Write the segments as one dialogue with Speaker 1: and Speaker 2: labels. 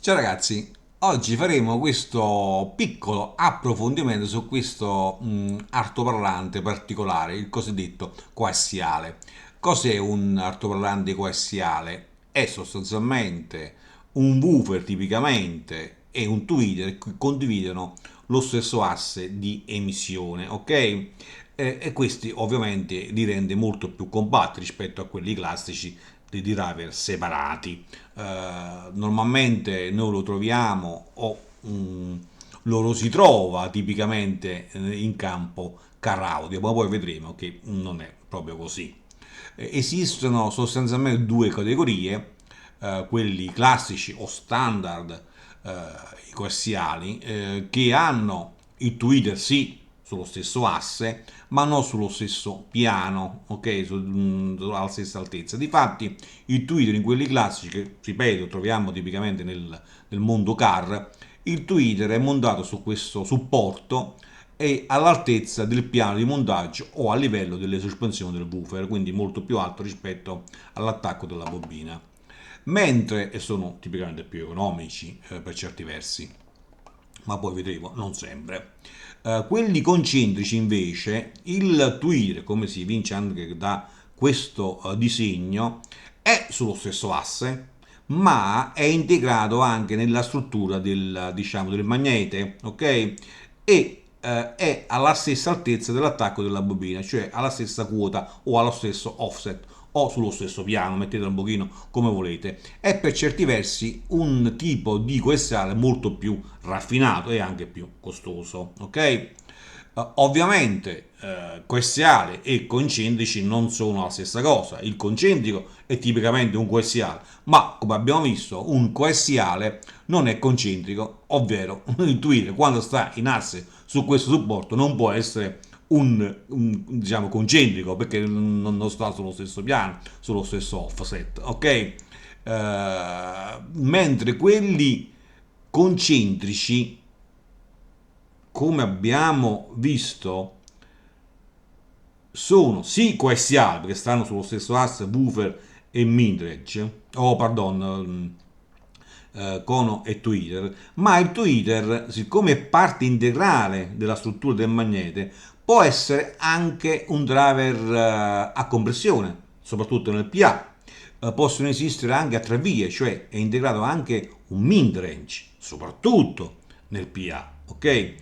Speaker 1: Ciao ragazzi, oggi faremo questo piccolo approfondimento su questo altoparlante particolare, il cosiddetto coassiale. Cos'è un altoparlante coassiale? È sostanzialmente un woofer tipicamente e un tweeter che condividono lo stesso asse di emissione, ok? E questi ovviamente li rende molto più compatti rispetto a quelli classici di driver separati. Normalmente noi lo troviamo o lo si trova tipicamente in campo car audio, ma poi vedremo che non è proprio così. Esistono sostanzialmente due categorie, quelli classici o standard, i coassiali, che hanno il tweeter sì sullo stesso asse, ma non sullo stesso piano, ok? Alla stessa altezza. Difatti, il tweeter in quelli classici, che ripeto, troviamo tipicamente nel mondo car, il tweeter è montato su questo supporto e all'altezza del piano di montaggio o a livello delle sospensioni del woofer, quindi molto più alto rispetto all'attacco della bobina. Mentre, e sono tipicamente più economici per certi versi, ma poi vedremo, non sempre. Quelli concentrici invece, il tweeter, come si evince anche da questo disegno, è sullo stesso asse, ma è integrato anche nella struttura del, diciamo, del magnete, ok? E è alla stessa altezza dell'attacco della bobina, cioè alla stessa quota o allo stesso offset o sullo stesso piano, mettetelo un pochino come volete. È per certi versi un tipo di coassiale molto più raffinato e anche più costoso, ok? Ovviamente coassiale e concentrici non sono la stessa cosa. Il concentrico è tipicamente un coassiale, ma come abbiamo visto, un coassiale non è concentrico, ovvero il tweeter quando sta in asse su questo supporto non può essere diciamo concentrico perché non sta sullo stesso piano, sullo stesso offset, ok? Mentre quelli concentrici, come abbiamo visto, sono sì coassiali perché stanno sullo stesso asse buffer e midrange, oh pardon, cono e tweeter, ma il tweeter, siccome è parte integrale della struttura del magnete, può essere anche un driver a compressione, soprattutto nel PA. Possono esistere anche a tre vie, cioè è integrato anche un midrange, soprattutto nel PA, ok?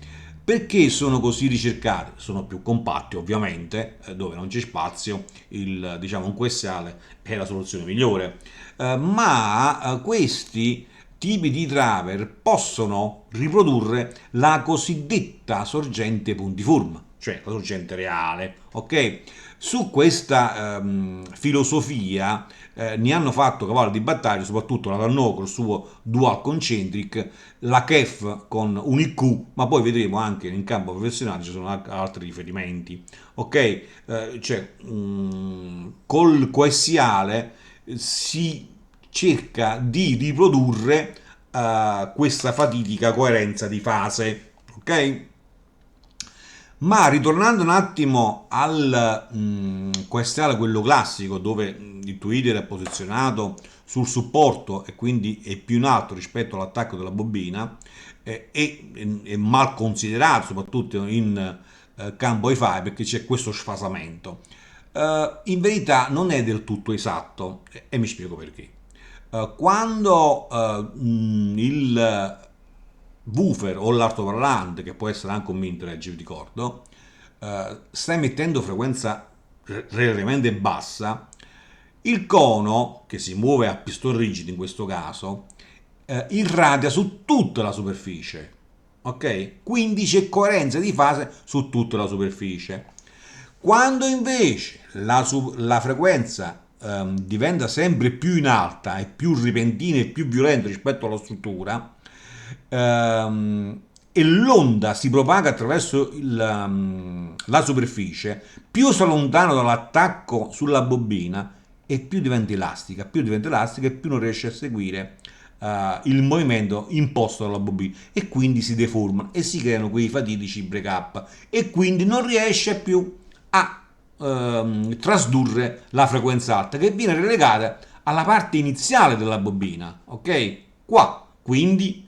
Speaker 1: Perché sono così ricercati? Sono più compatti, ovviamente, dove non c'è spazio, diciamo, un coassiale è la soluzione migliore. Ma questi tipi di driver possono riprodurre la cosiddetta sorgente puntiforme, cioè la sorgente reale, ok? Su questa filosofia ne hanno fatto cavallo di battaglia soprattutto la Renault col suo dual concentric, la KEF con un IQ, ma poi vedremo anche in campo professionale ci sono altri riferimenti, ok? Cioè, col coassiale si cerca di riprodurre questa fatidica coerenza di fase, ok? Ma ritornando un attimo al quest'ala, quello classico, dove il tweeter è posizionato sul supporto e quindi è più in alto rispetto all'attacco della bobina, è mal considerato soprattutto in campo hi-fi perché c'è questo sfasamento. In verità non è del tutto esatto e mi spiego perché. Quando il woofer o l'altoparlante, che può essere anche un midrange, vi ricordo, sta emettendo frequenza relativamente bassa, il cono, che si muove a piston rigido in questo caso, irradia su tutta la superficie, ok? Quindi c'è coerenza di fase su tutta la superficie. Quando invece la frequenza diventa sempre più in alta e più repentina e più violenta rispetto alla struttura, e l'onda si propaga attraverso la superficie, più si allontana dall'attacco sulla bobina e più diventa elastica e più non riesce a seguire il movimento imposto dalla bobina e quindi si deforma e si creano quei fatidici break up e quindi non riesce più a trasdurre la frequenza alta che viene relegata alla parte iniziale della bobina, ok? Qua quindi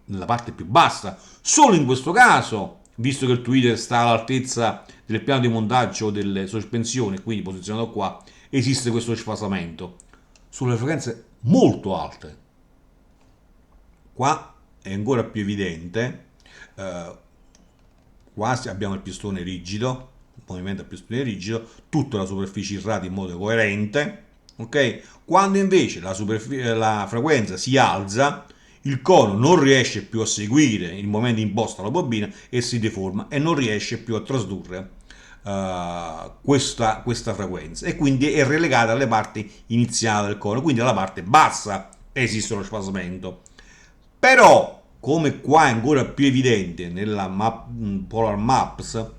Speaker 1: nella parte più bassa. Solo in questo caso, visto che il tweeter sta all'altezza del piano di montaggio delle sospensioni, quindi posizionato qua, esiste questo sfasamento. Sulle frequenze molto alte, qua è ancora più evidente. eh, Qua abbiamo il pistone rigido, il movimento del pistone rigido, tutta la superficie irradia in modo coerente, ok? Quando invece la frequenza si alza, il cono non riesce più a seguire il momento imposto alla bobina e si deforma e non riesce più a tradurre questa frequenza, e quindi è relegata alle parti iniziali del cono, quindi alla parte bassa esiste lo sfasamento. Però, come qua è ancora più evidente nella Polar Maps,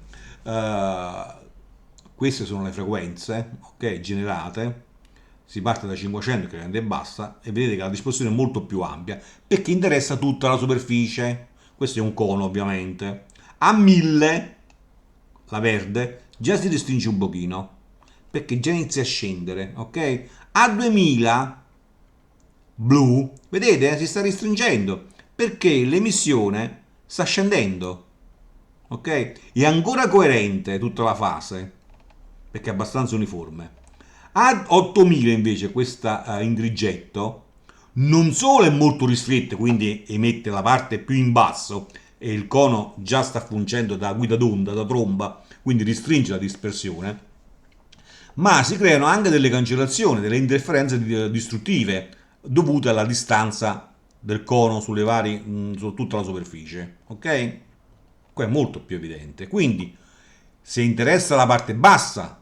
Speaker 1: queste sono le frequenze, ok, generate. Si parte da 500, che è grande e bassa, e vedete che la dispersione è molto più ampia perché interessa tutta la superficie. Questo è un cono, ovviamente. A 1000, la verde, già si restringe un pochino perché già inizia a scendere, ok? A 2000, blu, vedete, si sta restringendo perché l'emissione sta scendendo, ok? È ancora coerente tutta la fase perché è abbastanza uniforme. A 8000 invece questa indrigetto non solo è molto ristretta, quindi emette la parte più in basso e il cono già sta fungendo da guida d'onda, da tromba, quindi ristringe la dispersione, ma si creano anche delle cancellazioni, delle interferenze distruttive dovute alla distanza del cono su tutta la superficie, ok? Qua è molto più evidente. Quindi, se interessa la parte bassa,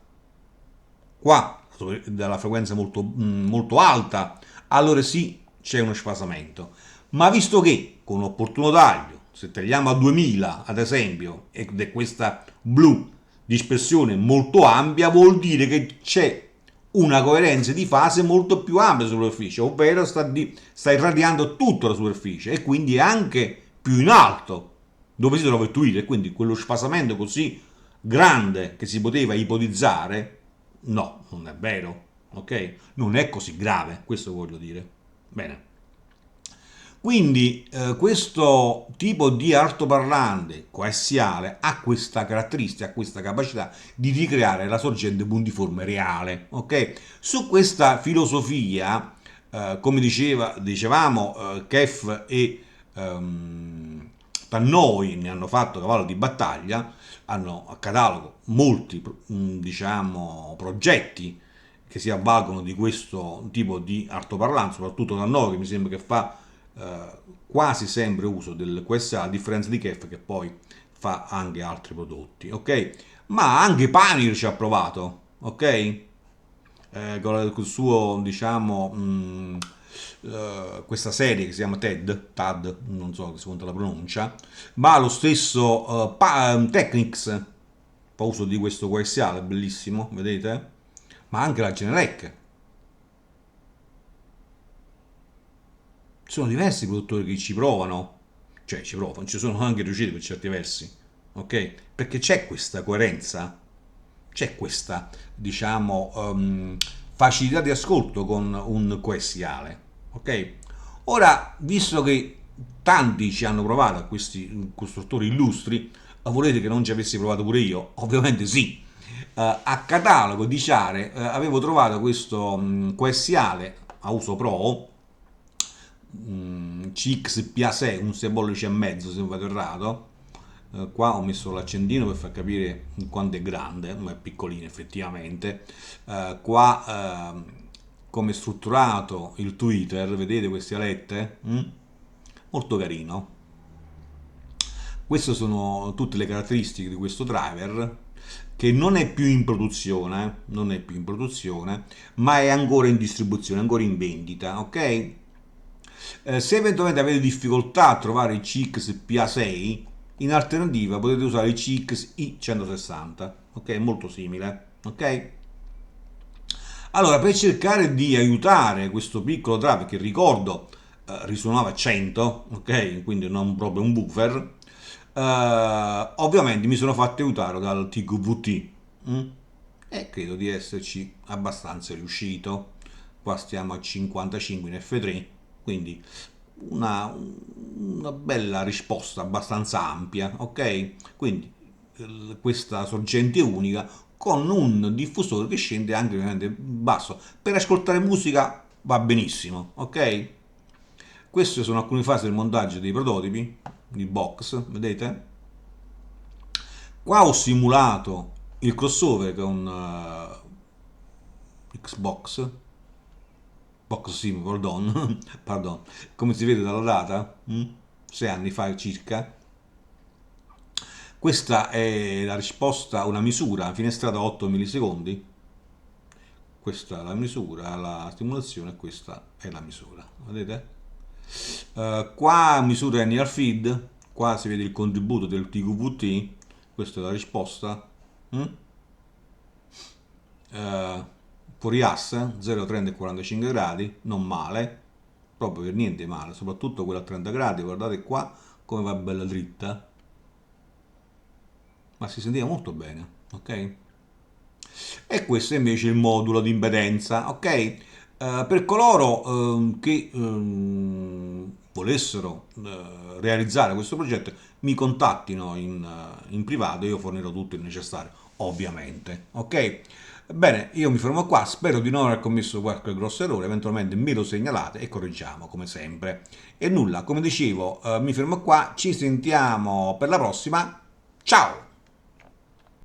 Speaker 1: qua della frequenza molto alta, allora sì, c'è uno sfasamento. Ma visto che con un opportuno taglio, se tagliamo a 2000 ad esempio, ed è questa blu dispersione molto ampia, vuol dire che c'è una coerenza di fase molto più ampia sulla superficie, ovvero sta irradiando tutta la superficie e quindi anche più in alto dove si trova il tweeter, quindi quello sfasamento così grande che si poteva ipotizzare, no, non è vero, ok? Non è così grave, questo voglio dire. Bene. Quindi questo tipo di altoparlante coassiale ha questa caratteristica, ha questa capacità di ricreare la sorgente puntiforme reale. Ok? Su questa filosofia, come dicevamo, Keff e Tannoi ne hanno fatto cavallo di battaglia, hanno a catalogo molti diciamo, progetti che si avvalgono di questo tipo di altoparlante, soprattutto Tannoi che mi sembra che fa quasi sempre uso del QSA, a differenza di Kef che poi fa anche altri prodotti, ok? Ma anche Pioneer ci ha provato, ok? Con il suo, diciamo, questa serie che si chiama TAD, non so se conta la pronuncia, ma lo stesso Technics fa uso di questo QSA, è bellissimo, vedete? Ma anche la Genelec. Ci sono diversi produttori che ci provano, cioè ci provano, ci sono anche riusciti per certi versi, ok? Perché c'è questa coerenza, c'è questa, diciamo, facilità di ascolto con un coessiale, ok? Ora, visto che tanti ci hanno provato, questi costruttori illustri, volete che non ci avessi provato pure io? Ovviamente sì. A catalogo di Ciare avevo trovato questo coessiale a uso pro, CXPA6, un 6 pollici e mezzo se non vado errato. Qua ho messo l'accendino per far capire quanto è grande, ma è piccolino effettivamente. Qua come è strutturato il Twitter, vedete queste alette? Molto carino. Queste sono tutte le caratteristiche di questo driver che non è più in produzione, non è più in produzione, ma è ancora in distribuzione, ancora in vendita, ok? Se eventualmente avete difficoltà a trovare il CX PA6, in alternativa potete usare il CX I160, ok? È molto simile, ok? Allora, per cercare di aiutare questo piccolo driver, che ricordo risuonava a 100, ok? Quindi non proprio un buffer, ovviamente mi sono fatto aiutare dal TQVT e credo di esserci abbastanza riuscito. Qua stiamo a 55 in F3, quindi una bella risposta abbastanza ampia, ok? Quindi questa sorgente unica con un diffusore che scende anche ovviamente basso. Per ascoltare musica va benissimo, ok? Queste sono alcune fasi del montaggio dei prototipi di box, vedete? Qua ho simulato il crossover con Xbox, Box Sim, pardon, pardon, come si vede dalla data, 6 anni fa circa. Questa è la risposta, una misura finestrata a 8 millisecondi. Questa è la misura, la stimolazione, questa è la misura. Vedete? Qua misura il near feed, qua si vede il contributo del TQVT, questa è la risposta. Mm? Eh, Fuori asse 0, 30 e 45 gradi, non male, proprio per niente male, soprattutto quella a 30 gradi, guardate qua come va bella dritta, ma si sentiva molto bene, ok? E questo è invece il modulo di impedenza, ok? Per coloro che volessero realizzare questo progetto, mi contattino in privato, io fornirò tutto il necessario, ovviamente, ok? Bene, io mi fermo qua, spero di non aver commesso qualche grosso errore, eventualmente me lo segnalate e correggiamo come sempre. E nulla, come dicevo, mi fermo qua, ci sentiamo per la prossima, ciao!